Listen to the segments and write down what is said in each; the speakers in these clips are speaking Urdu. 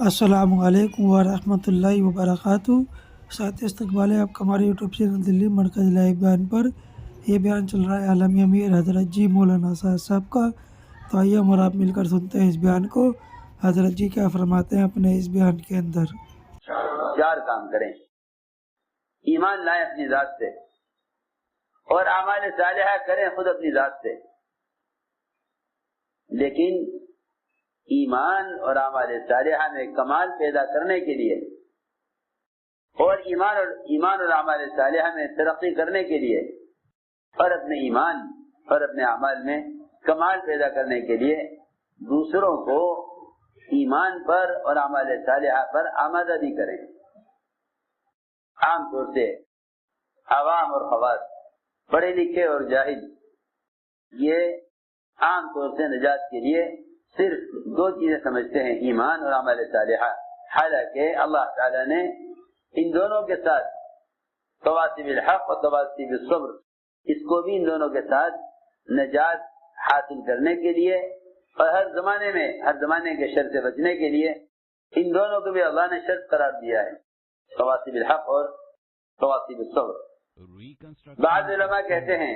السلام علیکم ورحمۃ اللہ وبرکاتہ۔ ساتھ استقبال ہے آپ کا ہمارے یوٹیوب چینل دلی مرکز لائیو بیان پر۔ یہ بیان چل رہا ہے عالمی امیر حضرت جی مولانا صاحب کا، تو آئیے ہم اور آپ مل کر سنتے ہیں اس بیان کو۔ حضرت جی کیا فرماتے ہیں اپنے اس بیان کے اندر؟ چار کام کریں، ایمان لائیں اپنی ذات سے، اور اعمال صالحہ کریں خود اپنی ذات سے۔ لیکن ایمان اور اعمال صالحہ میں کمال پیدا کرنے کے لیے، اور ایمان اور اعمال صالحہ میں ترقی کرنے کے لیے، اور اپنے ایمان اور اپنے اعمال میں کمال پیدا کرنے کے لیے دوسروں کو ایمان پر اور اعمال صالحہ پر آمادہ بھی کریں۔ عام طور سے عوام اور خواص، پڑھے لکھے اور جاہل، یہ عام طور سے نجات کے لیے صرف دو چیزیں سمجھتے ہیں، ایمان اور عمل صالحہ، حالانکہ اللہ تعالیٰ نے ان دونوں کے ساتھ تواصی بالحق اور تواصی بالصبر، اس کو بھی ان دونوں کے ساتھ نجات حاصل کرنے کے لیے اور ہر زمانے کے شر سے بچنے کے لیے ان دونوں کو بھی اللہ نے شرط قرار دیا ہے، تواصی بالحق اور تواصی بالصبر۔ بعض علماء کہتے ہیں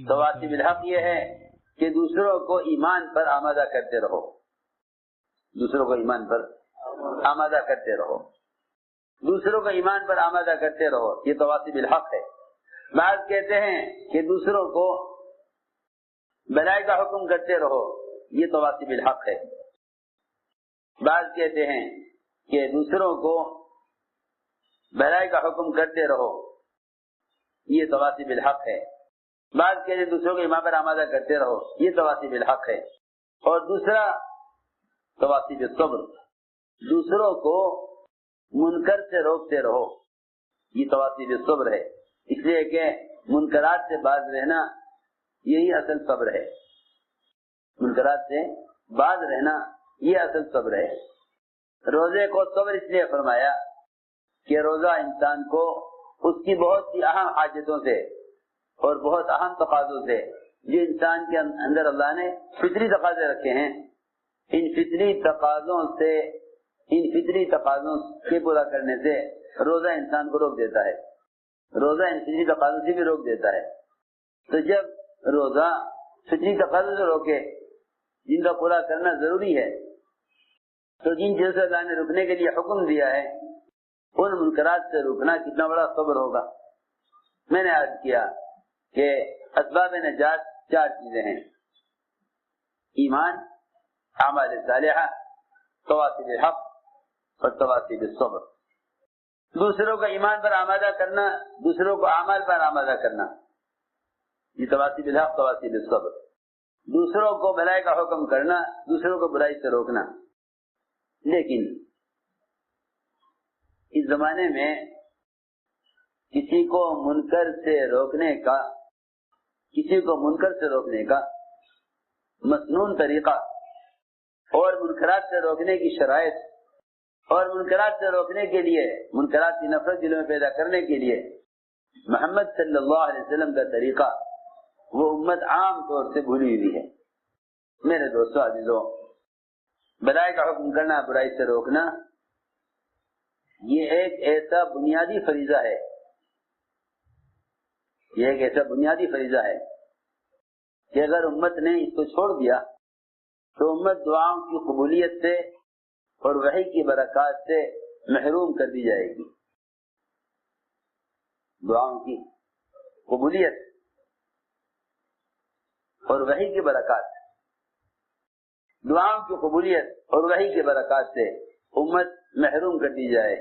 تواصی بالحق یہ ہے کہ دوسروں کو ایمان پر آمادہ کرتے رہو، دوسروں کو ایمان پر آمادہ کرتے رہو، دوسروں کو ایمان پر آمادہ کرتے رہو، یہ تواصی بالحق ہے۔ بعض کہتے ہیں کہ دوسروں کو بھلائی کا حکم کرتے رہو، یہ تواصی بالحق ہے۔ بعض کہتے ہیں کہ دوسروں کو بھلائی کا حکم کرتے رہو، یہ تواصی بالحق ہے۔ بعض کہتے ہیں دوسروں کو ایمان پر آمادہ کرتے رہو، یہ تواصی بالحق ہے۔ اور دوسرا تواصی بالصبر، دوسروں کو منکر سے روکتے رہو، یہ تواصی بالصبر ہے، اس لیے کہ منکرات سے باز رہنا یہی اصل صبر ہے، منکرات سے باز رہنا یہ اصل صبر ہے۔ روزے کو صبر اس لیے فرمایا کہ روزہ انسان کو اس کی بہت سی اہم حاجتوں سے اور بہت اہم تقاضوں سے، جو انسان کے اندر اللہ نے فطری تقاضے رکھے ہیں، ان فطری تقاضوں کے پورا کرنے سے روزہ انسان کو روک دیتا ہے، روزہ ان فطری تقاضوں سے بھی روک دیتا ہے۔ تو جب روزہ فطری تقاضوں سے روکے جن کا پورا کرنا ضروری ہے، تو جن چیزوں سے اللہ نے رکنے کے لیے حکم دیا ہے ان منکرات سے رکنا کتنا بڑا صبر ہوگا۔ میں نے عرض کیا کہ اسباب نجات چار چیزیں ہیں، ایمان، اعمال صالحہ، تواصی بالحق اور تواصی بالصبر۔ دوسروں کو ایمان پر آمادہ کرنا، دوسروں کو اعمال پر آمادہ کرنا، یہ تواصی بالحق، تواصی بالصبر۔ دوسروں کو بھلائی کا حکم کرنا، دوسروں کو برائی سے روکنا۔ لیکن اس زمانے میں کسی کو منکر سے روکنے کا مسنون طریقہ اور منکرات سے روکنے کی شرائط اور منکرات سے روکنے کے لیے، منکرات کی نفرت دلوں میں پیدا کرنے کے لیے محمد صلی اللہ علیہ وسلم کا طریقہ وہ امت عام طور سے بھولی ہوئی ہے۔ میرے دوستو عزیزو، بھلائی کا حکم کرنا، برائی سے روکنا، یہ ایک ایسا بنیادی فریضہ ہے، یہ ایک ایسا بنیادی فریضہ ہے کہ اگر امت نے اس کو چھوڑ دیا تو امت دعاؤں کی قبولیت سے اور وحی کی برکات سے محروم کر دی جائے گی۔ دعاؤں کی قبولیت اور وحی کی برکات، دعاؤں کی قبولیت اور وحی کی برکات سے امت محروم کر دی جائے،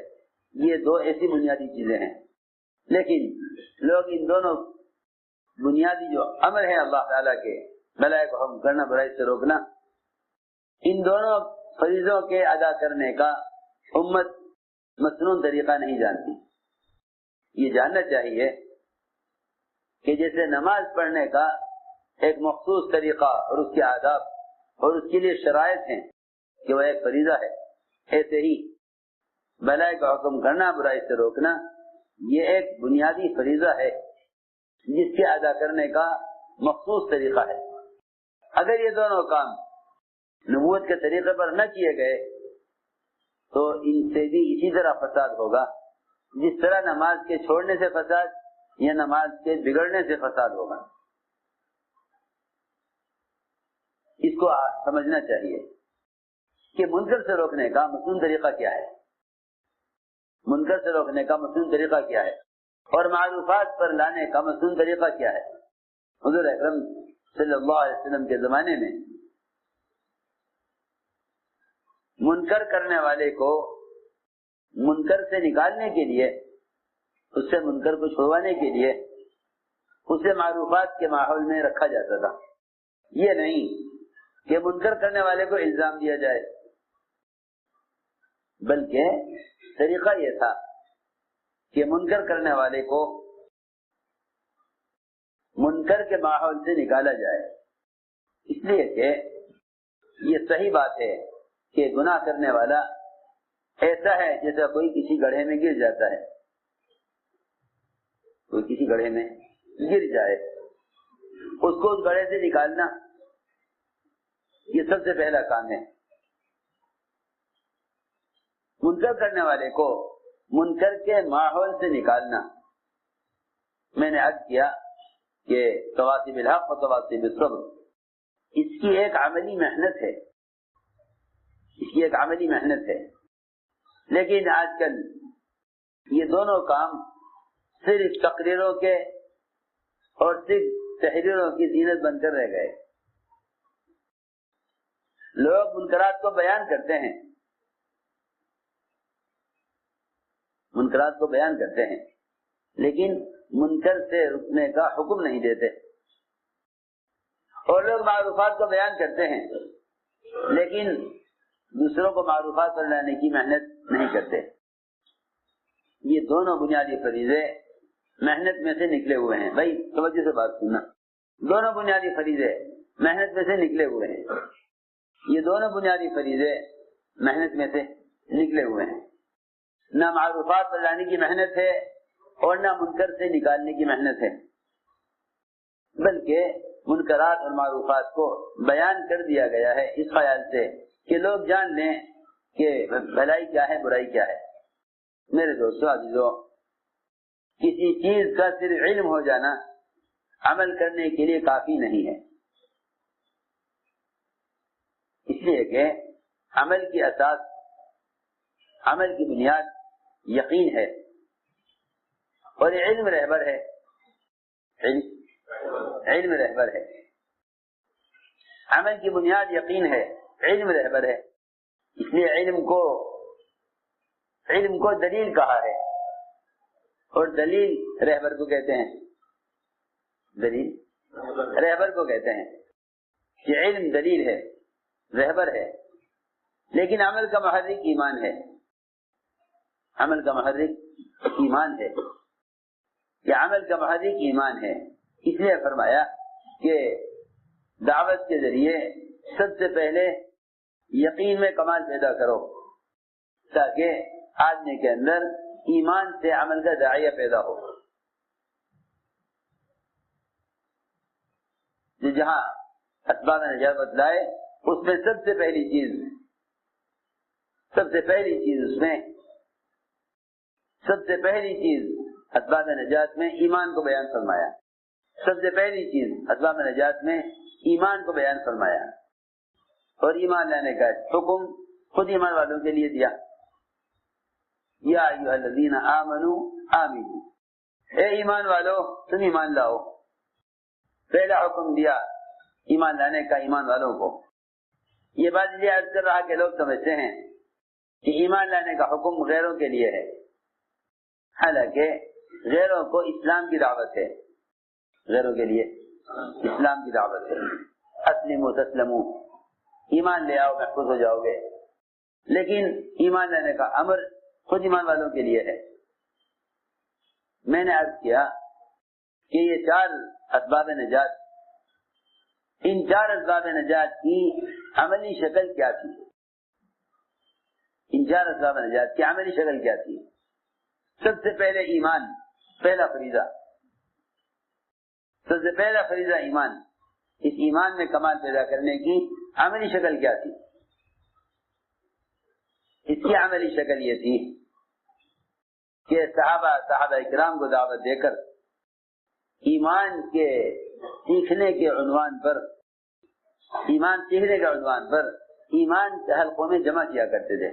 یہ دو ایسی بنیادی چیزیں ہیں۔ لیکن لوگ ان دونوں بنیادی جو امر ہیں اللہ تعالیٰ کے، بھلائی کو حکم کرنا، برائی سے روکنا، ان دونوں فریضوں کے ادا کرنے کا امت مسنون طریقہ نہیں جانتی۔ یہ جاننا چاہیے کہ جیسے نماز پڑھنے کا ایک مخصوص طریقہ اور اس کے آداب اور اس کے لیے شرائط ہیں کہ وہ ایک فریضہ ہے، ایسے ہی بھلائی کا حکم کرنا، برائی سے روکنا، یہ ایک بنیادی فریضہ ہے جس کے ادا کرنے کا مخصوص طریقہ ہے۔ اگر یہ دونوں کام نبوت کے طریقے پر نہ کیے گئے تو ان سے بھی اسی طرح فساد ہوگا، جس طرح نماز کے چھوڑنے سے فساد یا نماز کے بگڑنے سے فساد ہوگا۔ اس کو سمجھنا چاہیے کہ منکر سے روکنے کا مصنون طریقہ کیا ہے، منکر سے روکنے کا مصنون طریقہ کیا ہے، اور معروفات پر لانے کا مصنون طریقہ کیا ہے۔ حضور اکرم صلی اللہ علیہ وسلم کے زمانے میں منکر کرنے والے کو منکر سے نکالنے کے لیے، اس سے منکر کو چھڑوانے کے لیے اسے معروفات کے ماحول میں رکھا جاتا تھا۔ یہ نہیں کہ منکر کرنے والے کو الزام دیا جائے، بلکہ طریقہ یہ تھا کہ منکر کرنے والے کو منکر کے ماحول سے نکالا جائے، اس لیے کہ یہ صحیح بات ہے کہ گناہ کرنے والا ایسا ہے جیسا کوئی کسی گڑھے میں گر جاتا ہے، کوئی کسی گڑھے میں گر جائے، اس کو اس گڑھے سے نکالنا یہ سب سے پہلا کام ہے۔ منکر کرنے والے کو منکر کے ماحول سے نکالنا، میں نے عرض کیا کہ تواصی بالحق و تواصی بالصبر، اس کی ایک عملی محنت ہے، اس کی ایک عملی محنت ہے، لیکن آج کل یہ دونوں کام صرف تقریروں کے اور صرف تحریروں کی زینت بن کر رہ گئے۔ لوگ منکرات کو بیان کرتے ہیں، منکرات کو بیان کرتے ہیں، لیکن منکر سے رکنے کا حکم نہیں دیتے، اور لوگ معروفات کو بیان کرتے ہیں لیکن دوسروں کو معروفات پر لانے کی محنت نہیں کرتے۔ یہ دونوں بنیادی فریضے محنت میں سے نکلے ہوئے ہیں۔ بھائی توجہ سے بات سننا، دونوں بنیادی فریضے محنت میں سے نکلے ہوئے ہیں، یہ دونوں بنیادی فریضے محنت میں سے نکلے ہوئے ہیں۔ نہ معروفات پر لانے کی محنت ہے اور نہ منکر سے نکالنے کی محنت ہے، بلکہ منکرات اور معروفات کو بیان کر دیا گیا ہے اس خیال سے کہ لوگ جان لیں کہ بھلائی کیا ہے، برائی کیا ہے۔ میرے دوستو عزیزو، کسی چیز کا صرف علم ہو جانا عمل کرنے کے لیے کافی نہیں ہے، اس لیے کہ عمل کی اساس، عمل کی بنیاد یقین ہے، اور علم رہبر ہے، علم رہبر ہے۔ عمل کی بنیاد یقین ہے، علم رہبر ہے، اس لیے علم کو دلیل کہا ہے، اور دلیل رہبر کو کہتے ہیں، دلیل رہبر کو کہتے ہیں کہ علم دلیل ہے، رہبر ہے، لیکن عمل کا محرک ایمان ہے، عمل کا محرک ایمان ہے، یہ عمل کا محرک ایمان ہے۔ اس لیے فرمایا کہ دعوت کے ذریعے سب سے پہلے یقین میں کمال پیدا کرو، تاکہ آدمی کے اندر ایمان سے عمل کا داعیہ پیدا ہو۔ جہاں اسباب نجات بتلائے اس میں سب سے پہلی چیز اسباب نجات میں ایمان کو بیان فرمایا، سب سے پہلی چیز اسباب نجات میں ایمان کو بیان فرمایا، اور ایمان لانے کا حکم خود ایمان والوں کے لیے دیا، یا ایھا الذین آمنوا آمنوا، اے ایمان والو تم ایمان لاؤ۔ پہلا حکم دیا ایمان لانے کا ایمان والوں کو۔ یہ بات اس لیے عرض کر رہا کہ لوگ سمجھتے ہیں کہ ایمان لانے کا حکم غیروں کے لیے ہے، حالانکہ غیروں کو اسلام کی دعوت ہے، غیروں کے لیے اسلام کی دعوت ہے۔ اسلموا تسلموا، ایمان لے آؤ محفوظ ہو جاؤ گے، لیکن ایمان لانے کا امر خود ایمان والوں کے لیے ہے۔ میں نے عرض کیا کہ یہ 4 اسباب نجات، ان 4 اسباب نجات کی عملی شکل کیا تھی؟ ان 4 اسباب نجات کی عملی شکل کیا تھی؟ سب سے پہلے ایمان، پہلا فریضہ، سب سے پہلا فریضہ ایمان۔ اس ایمان میں کمال پیدا کرنے کی عملی شکل کیا تھی؟ اس اس کی عملی شکل یہ تھی کہ صحابہ اکرام کو دعوت دے کر ایمان کے سیکھنے کے عنوان پر ایمان کے حلقوں میں جمع کیا کرتے تھے.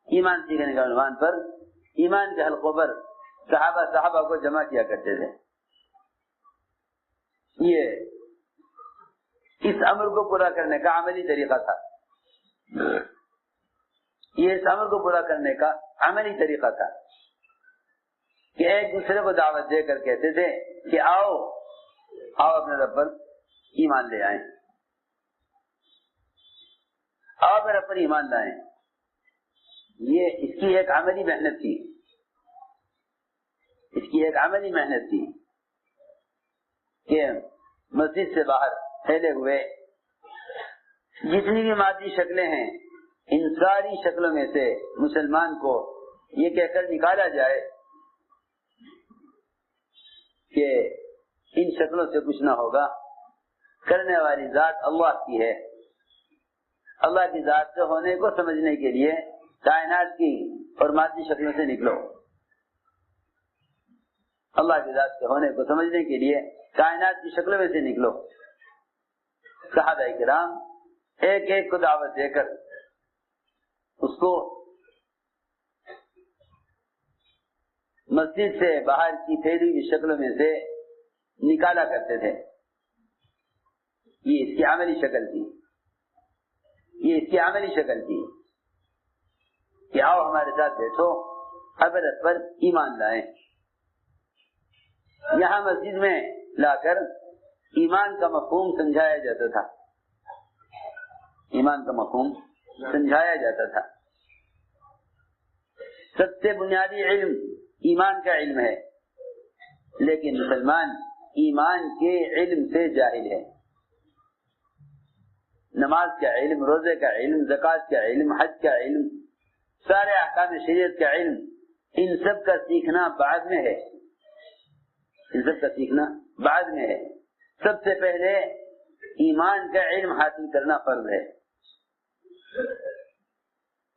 ایمان سیکھنے کے عنوان پر ایمان کے حلقوں پر صحابہ کو جمع کیا کرتے تھے. یہ اس امر کو پورا کرنے کا عملی طریقہ تھا. کہ ایک دوسرے کو دعوت دے کر کہتے تھے کہ آؤ اپنے رب پر ایمان لے آئیں, آؤ اپنے رب پر ایمان لائیں. یہ اس کی ایک عملی محنت تھی کہ مسجد سے باہر پھیلے ہوئے جتنی بھی مادی شکلیں ہیں ان ساری شکلوں میں سے مسلمان کو یہ کہہ کر نکالا جائے کہ ان شکلوں سے کچھ نہ ہوگا, کرنے والی ذات اللہ کی ہے. اللہ کی ذات سے ہونے کو سمجھنے کے لیے کائنات کی اور مادی شکلوں سے نکلو. اللہ کی ذات کے ہونے کو سمجھنے کے لیے کائنات کی شکلوں میں سے نکلو. صحابہ کرام ایک ایک کو دعوت دے کر اس کو مسجد سے باہر کی پھیلی ہوئی شکلوں میں سے نکالا کرتے تھے. یہ اس کی عملی شکل تھی کہ آؤ ہمارے ساتھ بیٹھو, ابد پر ایمان لائیں. یہاں مسجد میں لا کر ایمان کا مفہوم سمجھایا جاتا تھا. سب سے بنیادی علم ایمان کا علم ہے, لیکن مسلمان ایمان کے علم سے جاہل ہے. نماز کا علم, روزے کا علم, زکوٰۃ کا علم, حج کا علم, سارے احکام شریعت کا علم, ان سب کا سیکھنا بعد میں ہے. سب سے پہلے ایمان کا علم حاصل کرنا فرض ہے.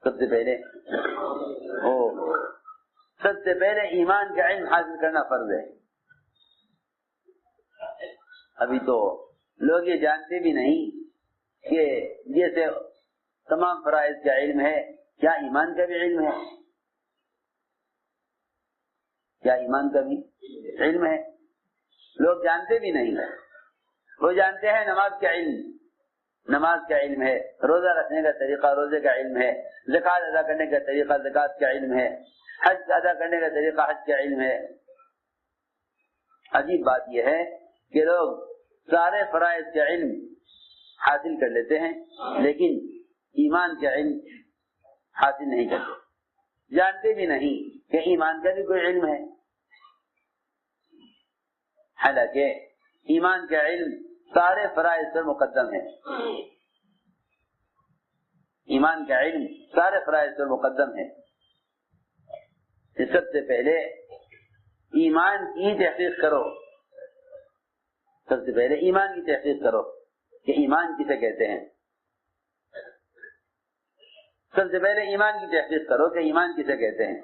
سب سے پہلے ایمان کا علم حاصل کرنا فرض ہے. ابھی تو لوگ یہ جانتے بھی نہیں کہ جیسے تمام فرائض کا علم ہے, کیا ایمان کا بھی علم ہے؟ لوگ جانتے بھی نہیں. وہ جانتے ہیں نماز کا علم ہے, روزہ رکھنے کا طریقہ روزے کا علم ہے, زکوٰۃ ادا کرنے کا طریقہ زکوٰۃ کا علم ہے, حج ادا کرنے کا طریقہ حج کا علم ہے. عجیب بات یہ ہے کہ لوگ سارے فرائض کا علم حاصل کر لیتے ہیں لیکن ایمان کا علم حاصل نہیں کرتے. جانتے بھی نہیں کہ ایمان کا بھی کوئی علم ہے. حالانکہ ایمان کا علم سارے فرائض پر مقدم ہے. سب سے پہلے ایمان کی تحقیق کرو. کہ ایمان کسے کہتے ہیں.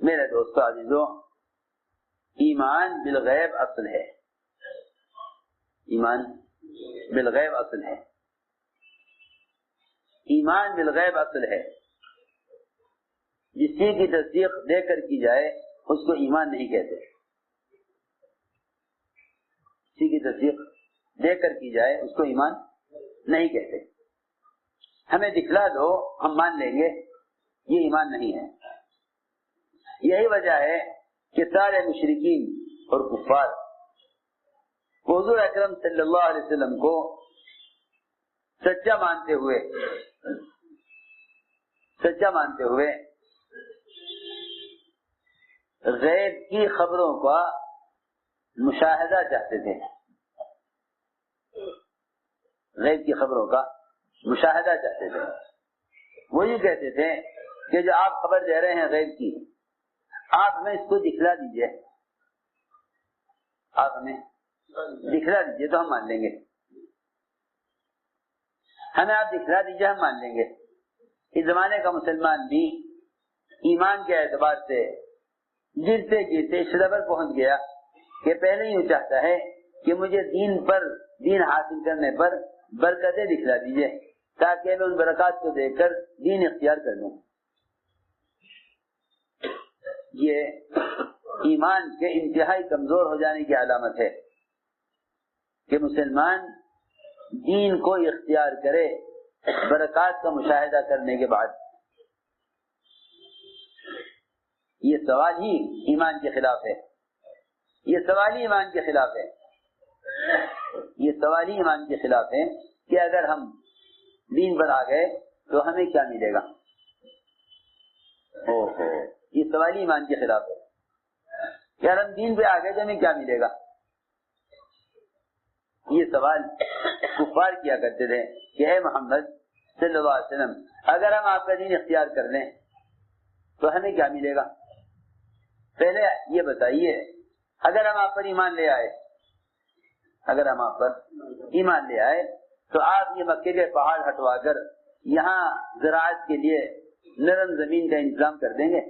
میرے دوستو عزیزو, ایمان بالغیب اصل ہے. ایمان بالغیب اصل ہے. جس چیز کی تصدیق دے کر کی جائے اس کو ایمان نہیں کہتے. کسی کی تصدیق دے کر کی جائے اس کو ایمان نہیں کہتے. ہمیں دکھلا دو ہم مان لیں گے, یہ ایمان نہیں ہے. یہی وجہ ہے کہ سارے مشرکین اور کفار حضور اکرم صلی اللہ علیہ وسلم کو سچا مانتے ہوئے غیب کی خبروں کا مشاہدہ چاہتے تھے. وہ یہ کہتے تھے کہ جو آپ خبر دے رہے ہیں غیب کی, آپ ہمیں اس کو دکھلا دیجئے, تو ہم مان لیں گے. ہمیں آپ دکھلا دیجیے ہم مان لیں گے۔ اس زمانے کا مسلمان بھی ایمان کے اعتبار سے گرتے گرتے اس لیول پہنچ گیا کہ پہلے ہی چاہتا ہے کہ مجھے دین حاصل کرنے پر برکتیں دکھلا دیجیے تاکہ میں ان برکات کو دیکھ کر دین اختیار کر لوں۔ یہ ایمان کے انتہائی کمزور ہو جانے کی علامت ہے کہ مسلمان دین کو اختیار کرے برکات کا مشاہدہ کرنے کے بعد۔ یہ سوال ہی ایمان کے خلاف ہے، یہ سوال ہی ایمان کے خلاف ہے، یہ سوال ہی ایمان کے خلاف ہے کہ اگر ہم دین پر آ گئے تو ہمیں کیا ملے گا۔ یہ سوال ہی ایمان کے خلاف ہے کہ اگر ہم دین پہ آ گئے تو ہمیں کیا ملے گا۔ یہ سوال کفار کیا کرتے تھے کہ اے محمد صلی اللہ علیہ وسلم اگر ہم آپ کا دین اختیار کر لیں تو ہمیں کیا ملے گا۔ پہلے یہ بتائیے اگر ہم آپ پر ایمان لے آئے، اگر ہم آپ پر ایمان لے آئے تو آپ یہ مکے کے پہاڑ ہٹوا کر یہاں زراعت کے لیے نرم زمین کا انتظام کر دیں گے،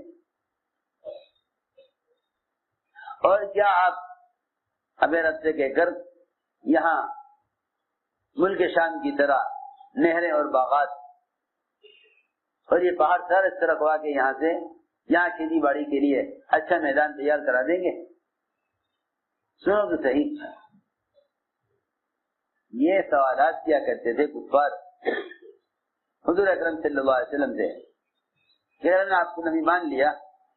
اور کیا آپ ہمیں رب سے کہہ کر یہاں ملک شام کی طرح نہریں اور باغات اور یہ پہاڑ سر اس طرح رکھوا کے یہاں کھیتی باڑی کے لیے اچھا میدان تیار کرا دیں گے۔ سنو تو صحیح، یہ سوالات کیا کرتے تھے کفار حضور اکرم صلی اللہ علیہ وسلم سے کہ اگر نے آپ کو نبی مان لیا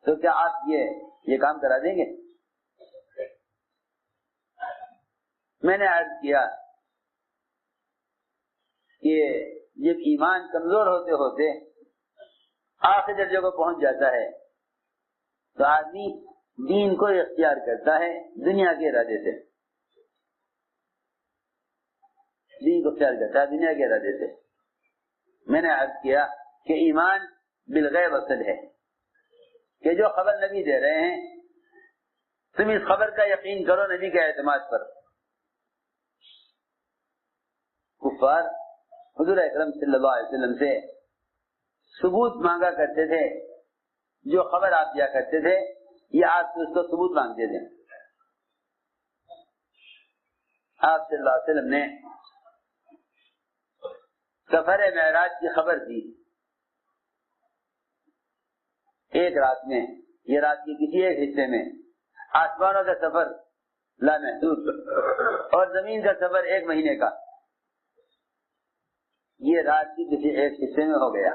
تو کیا آپ یہ کام کرا دیں گے۔ میں نے عرض کیا کہ جب ایمان کمزور ہوتے ہوتے آخری درجے کو پہنچ جاتا ہے تو آدمی دین کو اختیار کرتا ہے دنیا کے ارادے سے، دین کو اختیار کرتا ہے دنیا کے ارادے سے۔ میں نے عرض کیا کہ ایمان بالغیب اصل ہے کہ جو خبر نبی دے رہے ہیں تم اس خبر کا یقین کرو نبی کے اعتماد پر۔ کفار حضور اکرم صلی اللہ علیہ وسلم سے ثبوت مانگا کرتے تھے، جو خبر آپ دیا کرتے تھے یہ آپ سے اس کو ثبوت مانگتے تھے۔ آپ صلی اللہ علیہ وسلم نے سفر معراج کی خبر دی ایک رات میں، یہ رات کے کسی ایک حصے میں آسمانوں کا سفر لامحدود اور زمین کا سفر ایک مہینے کا، یہ رات کے کسی ایک حصے میں ہو گیا،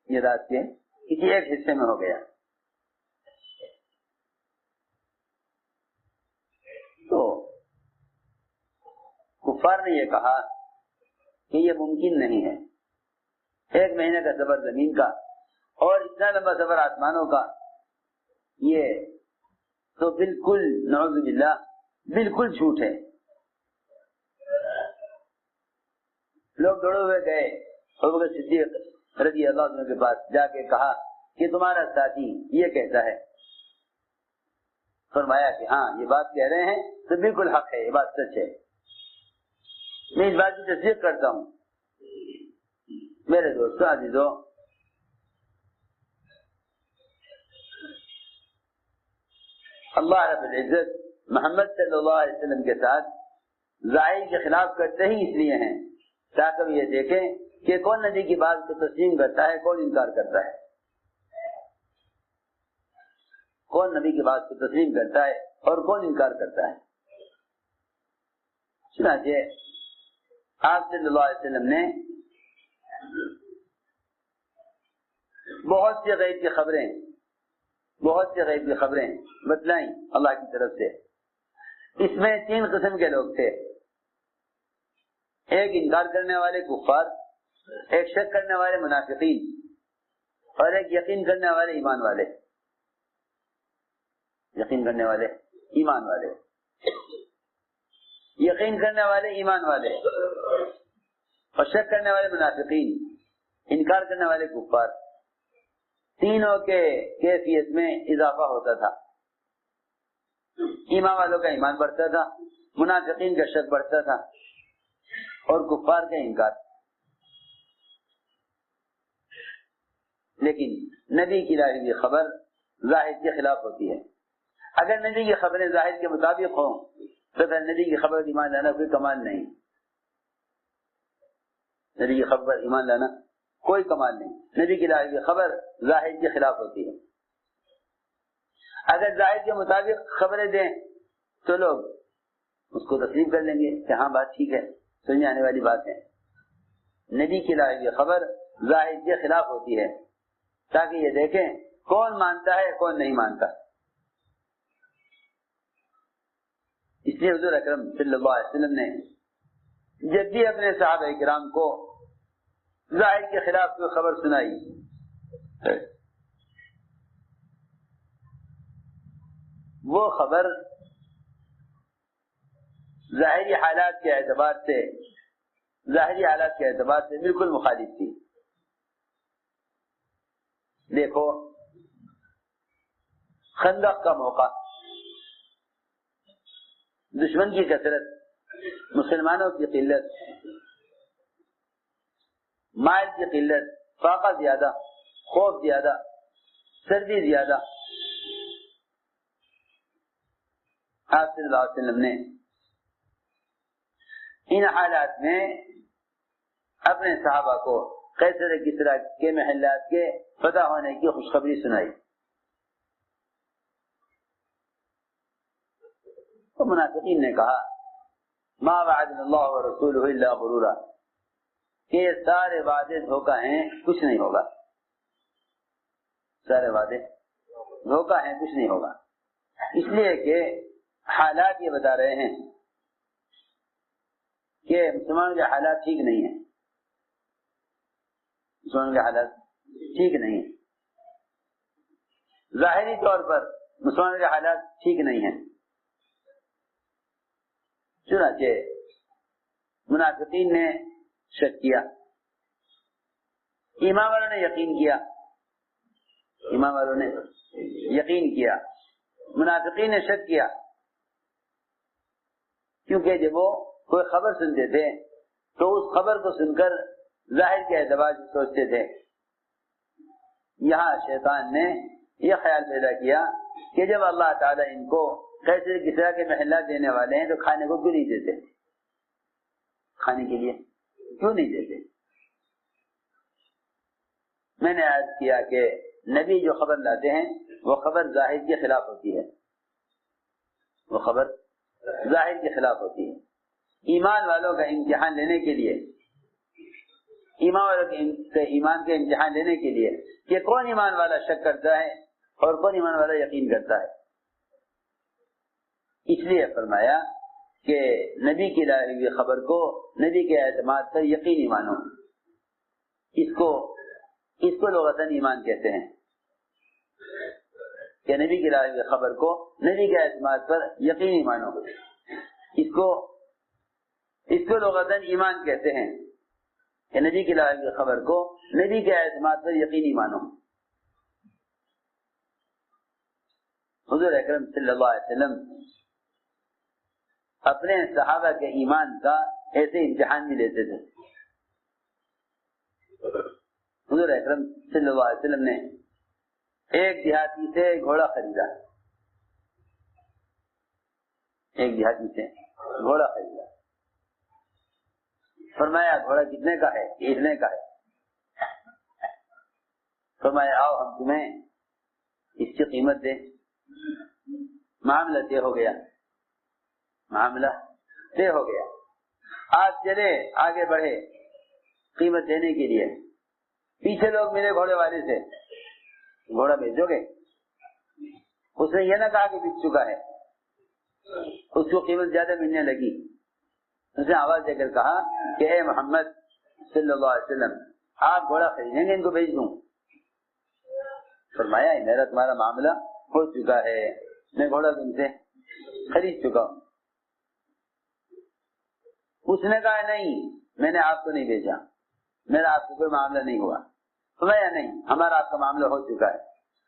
یہ رات کے کسی ایک حصے میں ہو گیا۔ تو کفار نے یہ کہا کہ یہ ممکن نہیں ہے، ایک مہینے کا سفر زمین کا اور اتنا لمبا سفر آسمانوں کا، یہ تو بالکل نعوذ باللہ بالکل جھوٹ ہے۔ لوگ دوڑے ہوئے گئے ابوبکر صدیق رضی اللہ عنہ کے پاس، جا کے کہا کہ تمہارا ساتھی یہ کہتا ہے۔ فرمایا کہ ہاں یہ بات کہہ رہے ہیں تو بالکل حق ہے، یہ بات سچ ہے، میں اس بات کی تصدیق کرتا ہوں۔ میرے دوستو عزیزو، اللہ رب العزت محمد صلی اللہ علیہ وسلم کے ساتھ ظاہر کے خلاف کرتے ہی اس لیے ہیں تاکہ وہ یہ دیکھیں کہ کون نبی کی بات کو تسلیم کرتا ہے، کون انکار کرتا ہے، کون نبی کی بات کو تسلیم کرتا ہے اور کون انکار کرتا ہے۔ چنانچہ آپ صلی اللہ علیہ وسلم نے بہت سی غیب کی خبریں بتلائیں اللہ کی طرف سے۔ اس میں 3 قسم کے لوگ تھے، ایک انکار کرنے والے کفار، ایک شک کرنے والے منافقین اور ایک یقین کرنے والے ایمان والے۔ یقین کرنے والے ایمان والے، یقین کرنے والے ایمان والے اور شک کرنے والے منافقین، انکار کرنے والے کفار، تینوں کے کیفیت میں اضافہ ہوتا تھا۔ ایمان والوں کا ایمان بڑھتا تھا، منافقین کا شک بڑھتا تھا اور کفار کا انکار. لیکن نبی کی لائی ہوئی خبر ظاہر کے خلاف ہوتی ہے. اگر نبی کی خبریں ظاہر کے مطابق ہوں تو پھر نبی کی خبر ایمان لانا کوئی کمال نہیں. نبی کی خبر ایمان لانا کوئی کمال نہیں. نبی کی لائی ہوئی خبر ظاہر کے خلاف ہوتی ہے. اگر ظاہر کے مطابق خبریں دیں تو لوگ اس کو تسلیم کر لیں گے کہ ہاں بات ٹھیک ہے, سننے آنے والی بات ہے. نبی کی لائی ہوئی خبر ظاہر کے خلاف ہوتی ہے تاکہ یہ دیکھیں کون مانتا ہے کون نہیں مانتا. اس لیے حضور اکرم صلی اللہ علیہ وسلم نے جب بھی اپنے صحابہ کرام کو ظاہر کے خلاف کوئی خبر سنائی وہ خبر ظاہری حالات کے اعتبار سے بالکل مخالف تھی. دیکھو خندق کا موقع, دشمن کی کثرت, مسلمانوں کی قلت, مال کی قلت, فاقہ زیادہ, خوف زیادہ, سردی زیادہ. آپ صلی اللہ علیہ وسلم نے ان حالات میں اپنے صحابہ کو قیصر کسریٰ کے محلات کے فتح ہونے کی خوشخبری سنائی. تو منافقین نے کہا ما وعدنا اللہ ورسولہ الا غرورا, کہ یہ سارے وعدے دھوکہ ہیں, کچھ نہیں ہوگا. سارے وعدے دھوکہ ہیں, کچھ نہیں ہوگا. اس لیے کہ حالات یہ بتا رہے ہیں کہ مسلمانوں کے حالات ٹھیک نہیں ہیں. مسلمانوں کے حالات ٹھیک نہیں ہیں. ظاہری طور پر مسلمانوں کے حالات ٹھیک نہیں ہیں. چنانچہ منافقین نے شک کیا, ایمان والوں نے یقین کیا. ایمان والوں نے یقین کیا, منافقین نے شک کیا. کیونکہ جب وہ کوئی خبر سنتے تھے تو اس خبر کو سن کر ظاہر کے اعتبار سے سوچتے تھے. یہاں شیطان نے یہ خیال پیدا کیا کہ جب اللہ تعالیٰ ان کو قیصر کسریٰ کے محلات دینے والے ہیں تو کھانے کو کیوں نہیں دیتے, کھانے کے لیے کیوں نہیں دیتے. میں نے عرض کیا کہ نبی جو خبر لاتے ہیں وہ خبر ظاہر کے خلاف ہوتی ہے, وہ خبر ظاہر کے خلاف ہوتی ہے. ایمان والوں کا امتحان لینے کے لیے, ایمان والوں کے ایمان کے امتحان لینے کے لیے کہ کون ایمان والا شک کرتا ہے اور کون ایمان والا یقین کرتا ہے. اس لیے فرمایا کہ نبی کی لائی ہوئی خبر کو نبی کے اعتماد پر یقینی مانو. اس کو لغتاً ایمان کہتے ہیں کہ نبی کی لائی ہوئی خبر کو نبی کے اعتماد پر یقینی مانو. اس کو لغتاً ایمان کہتے ہیں کہ نبی کی لائی ہوئی خبر کو نبی کے اعتماد پر یقینی مانو. حضور اکرم صلی اللہ علیہ وسلم اپنے صحابہ کے ایمان کا ایسے امتحان بھی لیتے تھے. حضور اکرم صلی اللہ علیہ وسلم نے ایک دیہاتی سے گھوڑا خریدا, ایک دیہاتی سے گھوڑا خریدا. فرمایا گھوڑا کتنے کا ہے؟ اتنے کا ہے. فرمایا آؤ ہم تمہیں اس کی قیمت دیں. معاملہ طے ہو گیا, معاملہ طے ہو گیا. آج چلے آگے بڑھے قیمت دینے کے لیے. پیچھے لوگ ملے گھوڑے والے سے, گھوڑا بیچو گے؟ اس نے یہ نہ کہا کہ بک چکا ہے, اس کو قیمت زیادہ ملنے لگی. اس نے آواز دے کر کہا کہ اے محمد صلی اللہ علیہ وسلم, آپ گھوڑا خریدیں گے ان کو بیچ دوں؟ فرمایا میرا تمہارا معاملہ ہو چکا ہے, میں گھوڑا تم سے خرید چکا ہوں. اس نے کہا نہیں, میں نے آپ کو نہیں بیچا, میرا آپ کو کوئی معاملہ نہیں ہوا. فرمایا نہیں, ہمارا آپ کا معاملہ ہو چکا ہے,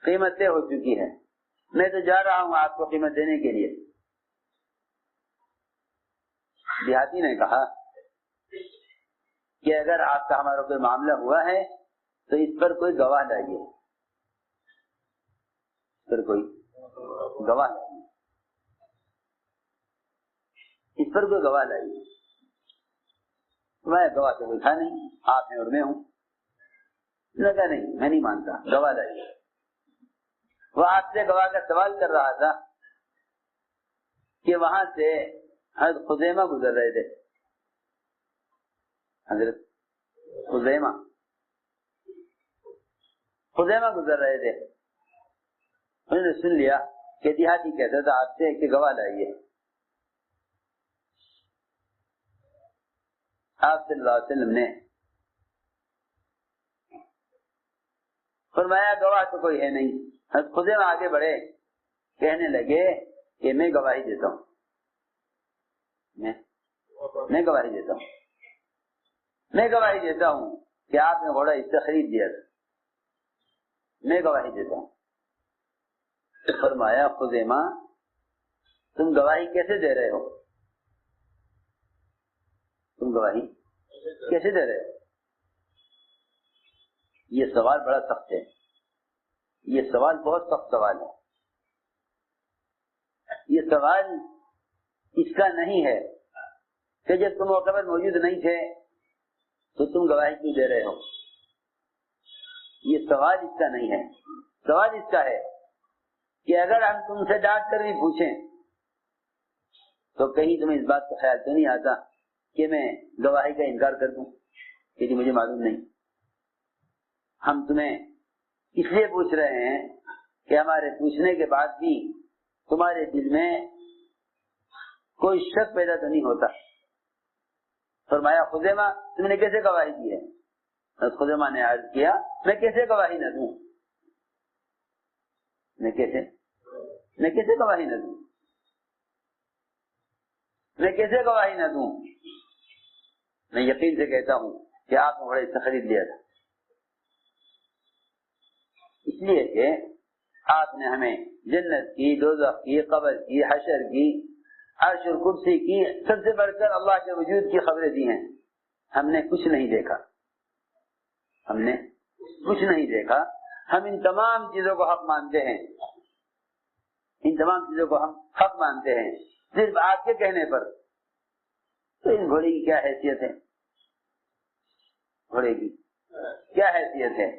قیمت طے ہو چکی ہے, میں تو جا رہا ہوں آپ کو قیمت دینے کے لیے. دیہاتی نے کہا کہ اگر آپ کا ہمارا کوئی معاملہ ہوا ہے تو اس پر کوئی گواہ لائیے، اس پر کوئی گواہ لائیے، اس پر کوئی گواہ لائیے۔ میں گواہ تو کوئی تھا نہیں، آپ ہیں اور میں ہوں۔ لگا نہیں، میں نہیں مانتا، گواہ لائیے۔ وہ آپ سے گواہ کا سوال کر رہا تھا کہ وہاں سے حضرت خزیمہ گزر رہے تھے، حضرت خزیمہ گزر رہے تھے۔ انہوں نے سن لیا کہ دیہاتی کہتا تھا آپ سے کہ گواہ لائیے۔ آپ صلی اللہ علیہ وسلم نے فرمایا گواہ تو کوئی ہے نہیں۔ حضرت خزیمہ آگے بڑھے، کہنے لگے کہ میں گواہی دیتا ہوں، میں گواہی دیتا ہوں، میں گواہی دیتا ہوں کہ آپ نے گھوڑا اس سے خرید دیا تھا، میں گواہی دیتا ہوں۔ فرمایا خزیمہ تم گواہی کیسے دے رہے ہو؟ تم گواہی کیسے دے رہے ہو؟ یہ سوال بڑا سخت ہے، یہ سوال بہت سخت سوال ہے۔ یہ سوال اس کا نہیں ہے کہ جب تم موقع پر موجود نہیں تھے تو تم گواہی کیوں دے رہے ہو۔ یہ سوال اس کا نہیں ہے، سوال اس کا ہے کہ اگر ہم تم سے ڈانٹ کر بھی پوچھیں تو کہیں تمہیں اس بات کا خیال تو نہیں آتا کہ میں گواہی کا انکار کر دوں کہ جی مجھے معلوم نہیں۔ ہم تمہیں اس لیے پوچھ رہے ہیں کہ ہمارے پوچھنے کے بعد بھی تمہارے دل میں کوئی شک پیدا تو نہیں ہوتا۔ فرمایا خزیمہ تم نے کیسے گواہی دی ہے؟ خزیمہ نے عرض کیا میں کیسے گواہی نہ دوں، میں کیسے گواہی نہ دوں، میں کیسے گواہی نہ دوں؟ میں یقین سے کہتا ہوں کہ آپ نے گھوڑا اس سے خرید لیا تھا، اس لیے کہ آپ نے ہمیں جنت کی، دوزخ کی، قبر کی، حشر کی، عرش اور کرسی کی، سب سے بڑھ کر اللہ کے وجود کی خبریں دی ہیں۔ ہم نے کچھ نہیں دیکھا، ہم نے کچھ نہیں دیکھا، ہم ان تمام چیزوں کو حق مانتے ہیں، ان تمام چیزوں کو ہم حق مانتے ہیں صرف آپ کے کہنے پر۔ تو اس گھوڑے کی کیا حیثیت ہے؟ گھوڑے کی کیا حیثیت ہے؟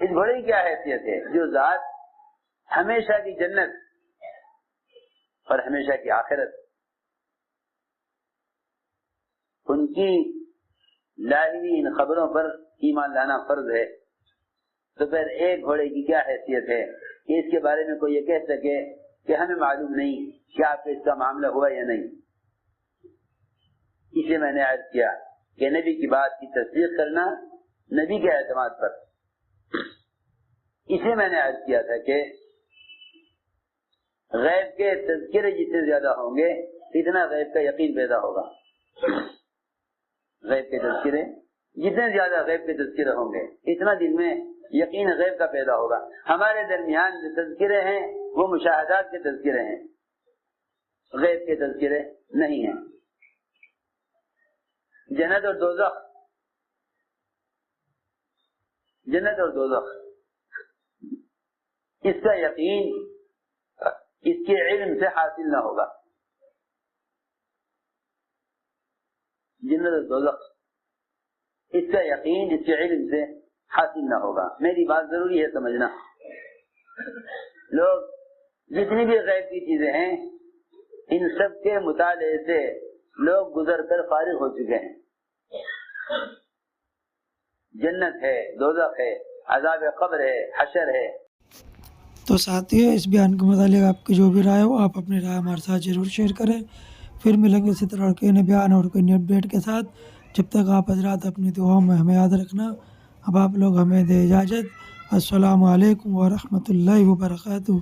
اس گھوڑے کی کیا حیثیت ہے جو ذات ہمیشہ کی جنت اور ہمیشہ کی آخرت، ان کی لاہوی ان خبروں پر ایمان لانا فرض ہے، تو پھر ایک گھوڑے کی کیا حیثیت ہے کہ اس کے بارے میں کوئی یہ کہہ سکے کہ ہمیں معلوم نہیں کہ آپ کو اس کا معاملہ ہوا یا نہیں۔ اسے میں نے عرض کیا کہ نبی کی بات کی تصدیق کرنا نبی کے اعتماد پر، اسے میں نے عرض کیا تھا کہ غیب کے تذکرے جتنے زیادہ ہوں گے اتنا غیب کا یقین پیدا ہوگا۔ غیب کے تذکرے جتنے زیادہ غیب کے تذکرے ہوں گے اتنا دل میں یقین غیب کا پیدا ہوگا۔ ہمارے درمیان جو تذکرے ہیں وہ مشاہدات کے تذکرے ہیں، غیب کے تذکرے نہیں ہیں۔ جنت اور دوزخ، جنت اور دوزخ، اس کا یقین اس کے علم سے حاصل نہ ہوگا۔ جنت اور دوزخ اس کا یقین اس کے علم سے حاصل نہ ہوگا۔ میری بات ضروری ہے سمجھنا۔ لوگ جتنی بھی غیب کی چیزیں ہیں ان سب کے مطالعے سے لوگ گزر کر فارغ ہو چکے ہیں۔ جنت ہے، دوزخ ہے، عذاب قبر ہے، حشر ہے۔ تو ساتھیو اس بیان کے متعلق آپ کی جو بھی رائے ہو آپ اپنی رائے ہمارے ساتھ ضرور شیئر کریں۔ پھر ملیں گے اسی طرح کے نئے بیان اور کوئی نئی اپڈیٹ کے ساتھ۔ جب تک آپ حضرات اپنی دعاؤں میں ہمیں یاد رکھنا۔ اب آپ لوگ ہمیں دے اجازت۔ السلام علیکم ورحمۃ اللہ وبرکاتہ۔